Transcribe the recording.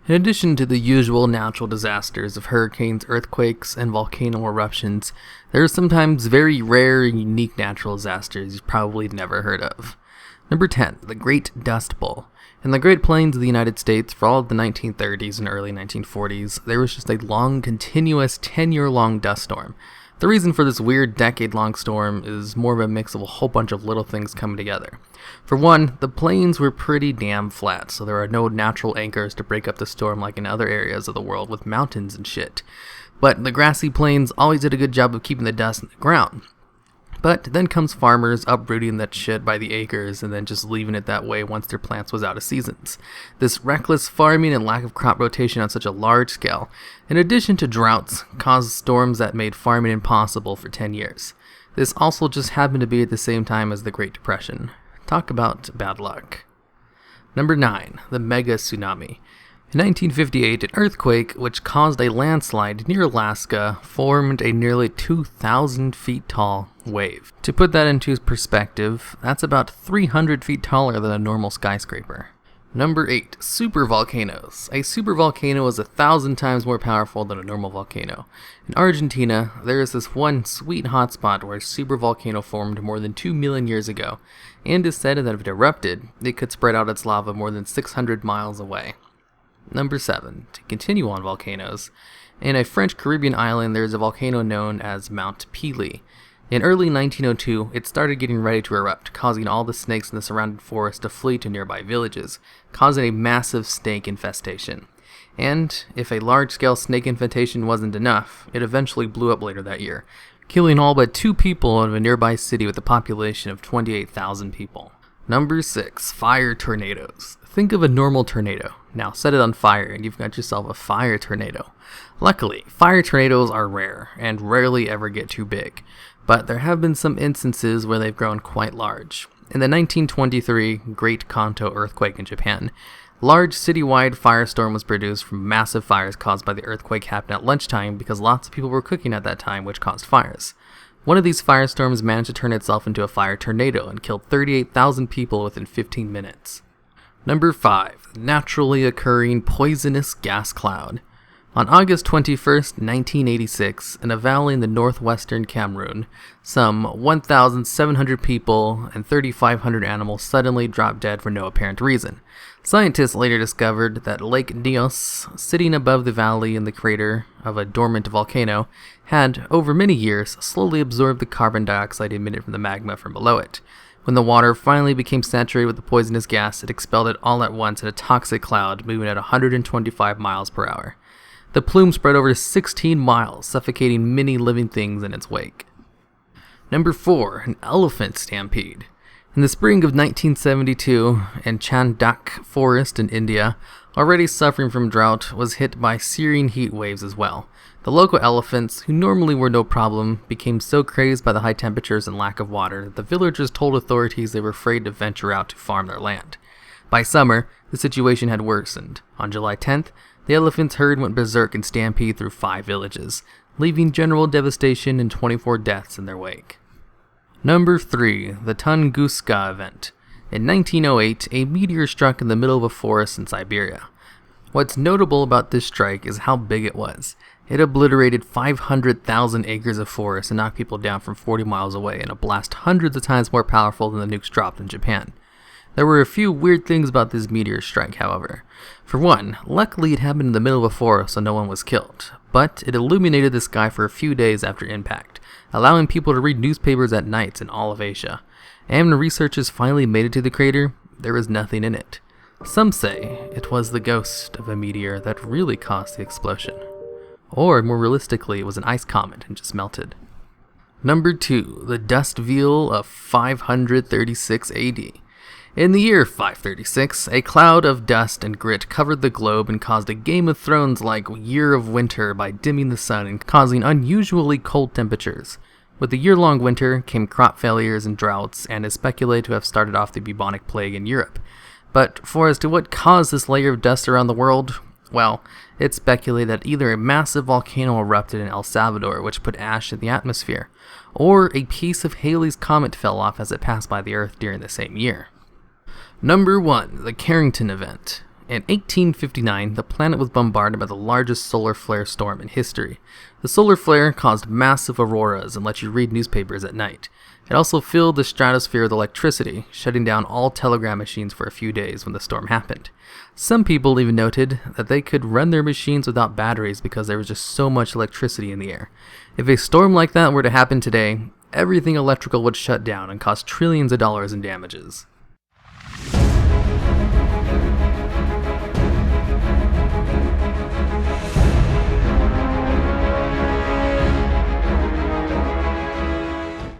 In addition to the usual natural disasters of hurricanes, earthquakes, and volcano eruptions, there are sometimes very rare and unique natural disasters you've probably never heard of. Number 10, the Great Dust Bowl. In the Great Plains of the United States, for all of the 1930s and early 1940s, there was just a long, continuous 10-year-long dust storm. The reason for this weird decade-long storm is more of a mix of a whole bunch of little things coming together. For one, the plains were pretty damn flat, so there are no natural anchors to break up the storm like in other areas of the world with mountains and shit. But the grassy plains always did a good job of keeping the dust in the ground. But then comes farmers uprooting that shit by the acres and then just leaving it that way once their plants was out of seasons. This reckless farming and lack of crop rotation on such a large scale, in addition to droughts, caused storms that made farming impossible for 10 years. This also just happened to be at the same time as the Great Depression. Talk about bad luck. Number 9, the Mega Tsunami. In 1958, an earthquake, which caused a landslide near Alaska, formed a nearly 2,000 feet tall wave. To put that into perspective, that's about 300 feet taller than a normal skyscraper. Number 8, supervolcanoes. A supervolcano is 1,000 times more powerful than a normal volcano. In Argentina, there is this one sweet hotspot where a supervolcano formed more than 2 million years ago, and is said that if it erupted, it could spread out its lava more than 600 miles away. Number 7, to continue on volcanoes. In a French Caribbean island, there is a volcano known as Mount Pelle. In early 1902, it started getting ready to erupt, causing all the snakes in the surrounding forest to flee to nearby villages, causing a massive snake infestation. And if a large-scale snake infestation wasn't enough, it eventually blew up later that year, killing all but 2 people in a nearby city with a population of 28,000 people. Number 6, fire tornadoes. Think of a normal tornado. Now set it on fire and you've got yourself a fire tornado. Luckily, fire tornadoes are rare and rarely ever get too big, but there have been some instances where they've grown quite large. In the 1923 Great Kanto earthquake in Japan, large citywide firestorm was produced from massive fires caused by the earthquake happening at lunchtime because lots of people were cooking at that time, which caused fires. One of these firestorms managed to turn itself into a fire tornado and killed 38,000 people within 15 minutes. Number 5, naturally occurring poisonous gas cloud. On August 21st, 1986, in a valley in the northwestern Cameroon, some 1,700 people and 3,500 animals suddenly dropped dead for no apparent reason. Scientists later discovered that Lake Nyos, sitting above the valley in the crater of a dormant volcano, had, over many years, slowly absorbed the carbon dioxide emitted from the magma from below it. When the water finally became saturated with the poisonous gas, it expelled it all at once in a toxic cloud moving at 125 miles per hour. The plume spread over 16 miles, suffocating many living things in its wake. Number 4, an elephant stampede. In the spring of 1972, in Chandak Forest in India, already suffering from drought, was hit by searing heat waves as well. The local elephants, who normally were no problem, became so crazed by the high temperatures and lack of water that the villagers told authorities they were afraid to venture out to farm their land. By summer, the situation had worsened. On July 10th, the elephants' herd went berserk and stampede through 5 villages, leaving general devastation and 24 deaths in their wake. Number 3, the Tunguska Event. In 1908, a meteor struck in the middle of a forest in Siberia. What's notable about this strike is how big it was. It obliterated 500,000 acres of forest and knocked people down from 40 miles away in a blast hundreds of times more powerful than the nukes dropped in Japan. There were a few weird things about this meteor strike, however. For one, luckily it happened in the middle of a forest so no one was killed, but it illuminated the sky for a few days after impact, allowing people to read newspapers at night in all of Asia. And when researchers finally made it to the crater, there was nothing in it. Some say it was the ghost of a meteor that really caused the explosion. Or, more realistically, it was an ice comet and just melted. Number 2, the Dust Veil of 536 AD. In the year 536, a cloud of dust and grit covered the globe and caused a Game of Thrones-like year of winter by dimming the sun and causing unusually cold temperatures. With the year-long winter came crop failures and droughts, and is speculated to have started off the bubonic plague in Europe. But as to what caused this layer of dust around the world, well, it's speculated that either a massive volcano erupted in El Salvador, which put ash in the atmosphere, or a piece of Halley's Comet fell off as it passed by the Earth during the same year. Number 1, the Carrington Event. In 1859, the planet was bombarded by the largest solar flare storm in history. The solar flare caused massive auroras and let you read newspapers at night. It also filled the stratosphere with electricity, shutting down all telegram machines for a few days when the storm happened. Some people even noted that they could run their machines without batteries because there was just so much electricity in the air. If a storm like that were to happen today, everything electrical would shut down and cost trillions of dollars in damages.